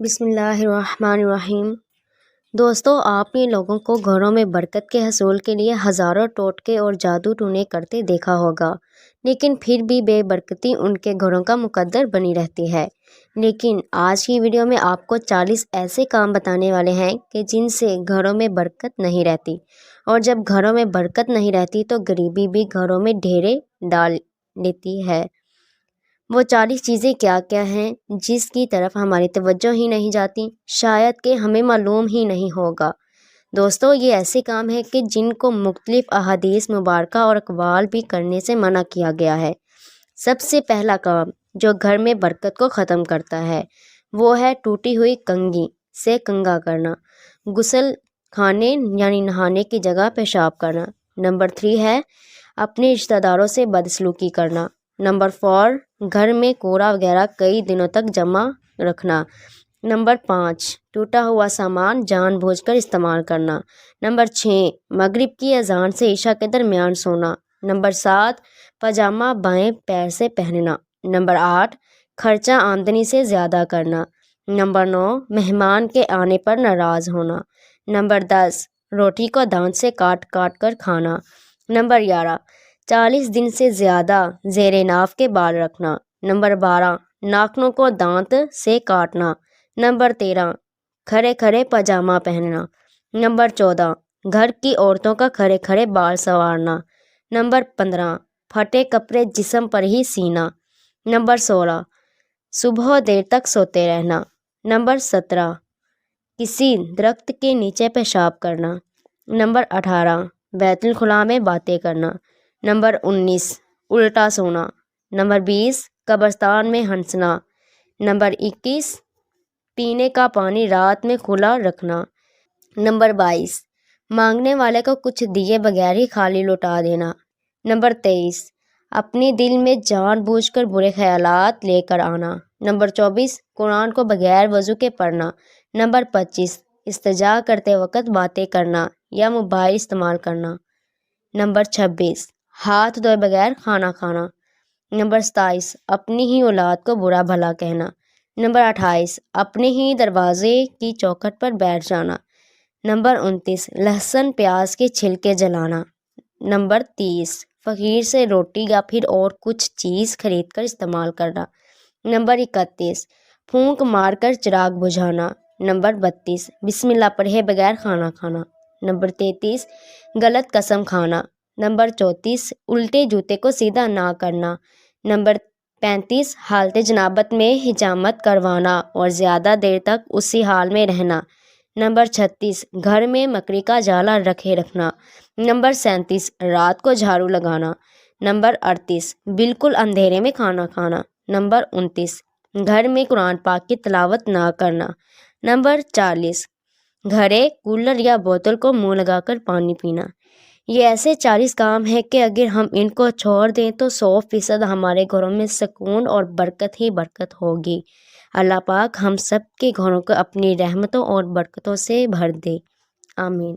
بسم اللہ الرحمن الرحیم۔ دوستو، آپ نے لوگوں کو گھروں میں برکت کے حصول کے لیے ہزاروں ٹوٹکے اور جادو ٹونے کرتے دیکھا ہوگا، لیکن پھر بھی بے برکتی ان کے گھروں کا مقدر بنی رہتی ہے۔ لیکن آج کی ویڈیو میں آپ کو 40 ایسے کام بتانے والے ہیں کہ جن سے گھروں میں برکت نہیں رہتی، اور جب گھروں میں برکت نہیں رہتی تو غریبی بھی گھروں میں ڈیرے ڈال لیتی ہے۔ وہ 40 چیزیں کیا کیا ہیں جس کی طرف ہماری توجہ ہی نہیں جاتی، شاید کہ ہمیں معلوم ہی نہیں ہوگا۔ دوستو، یہ ایسے کام ہیں کہ جن کو مختلف احادیث مبارکہ اور اقوال بھی کرنے سے منع کیا گیا ہے۔ سب سے پہلا کام جو گھر میں برکت کو ختم کرتا ہے وہ ہے ٹوٹی ہوئی کنگھی سے کنگھا کرنا، غسل خانے یعنی نہانے کی جگہ پیشاب کرنا۔ نمبر 3 ہے اپنے رشتہ داروں سے بدسلوکی کرنا۔ نمبر 4 گھر میں کوڑا وغیرہ کئی دنوں تک جمع رکھنا۔ نمبر 5 ٹوٹا ہوا سامان جان بوجھ کر استعمال کرنا۔ نمبر 6 مغرب کی اذان سے عشاء کے درمیان سونا۔ نمبر 7 پاجامہ بائیں پیر سے پہننا۔ نمبر 8 خرچہ آمدنی سے زیادہ کرنا۔ نمبر 9 مہمان کے آنے پر ناراض ہونا۔ نمبر 10 روٹی کو دانت سے کاٹ کاٹ کر کھانا۔ نمبر 11 40 دن سے زیادہ زیر ناف کے بال رکھنا۔ نمبر 12 ناخنوں کو دانت سے کاٹنا۔ نمبر 13 کھڑے کھڑے پاجامہ پہننا۔ نمبر 14 گھر کی عورتوں کا کھڑے کھڑے بال سنوارنا۔ نمبر 15 پھٹے کپڑے جسم پر ہی سینا۔ نمبر 16 صبح دیر تک سوتے رہنا۔ نمبر 17 کسی درخت کے نیچے پیشاب کرنا۔ نمبر 18 بیت الخلاء میں باتیں کرنا۔ نمبر 19 الٹا سونا۔ نمبر 20 قبرستان میں ہنسنا۔ نمبر 21 پینے کا پانی رات میں کھلا رکھنا۔ نمبر 22 مانگنے والے کو کچھ دیے بغیر ہی خالی لوٹا دینا۔ نمبر 23 اپنے دل میں جان بوجھ کر برے خیالات لے کر آنا۔ نمبر 24 قرآن کو بغیر وضو کے پڑھنا۔ نمبر 25 استنجا کرتے وقت باتیں کرنا یا موبائل استعمال کرنا۔ نمبر 26 ہاتھ دھوئے بغیر کھانا کھانا۔ نمبر 27 اپنی ہی اولاد کو برا بھلا کہنا۔ نمبر 28 اپنے ہی دروازے کی چوکھٹ پر بیٹھ جانا۔ نمبر 29 لہسن پیاز کے چھلکے جلانا۔ نمبر 30 فقیر سے روٹی یا پھر اور کچھ چیز خرید کر استعمال کرنا۔ نمبر 31 پھونک مار کر چراغ بجھانا۔ نمبر 32 بسم اللہ پڑھے بغیر کھانا کھانا۔ نمبر 33 غلط قسم کھانا۔ نمبر 34 الٹے جوتے کو سیدھا نہ کرنا۔ نمبر 35 حالت جنابت میں حجامت کروانا اور زیادہ دیر تک اسی حال میں رہنا۔ نمبر 36 گھر میں مکڑی کا جالا رکھے رکھنا۔ نمبر 37 رات کو جھاڑو لگانا۔ نمبر 38 بالکل اندھیرے میں کھانا کھانا۔ نمبر 29 گھر میں قرآن پاک کی تلاوت نہ کرنا۔ نمبر 40 گھڑے، کولر یا بوتل کو منہ لگا کر پانی پینا۔ یہ ایسے 40 کام ہیں کہ اگر ہم ان کو چھوڑ دیں تو 100% ہمارے گھروں میں سکون اور برکت ہی برکت ہوگی۔ اللہ پاک ہم سب کے گھروں کو اپنی رحمتوں اور برکتوں سے بھر دے، آمین۔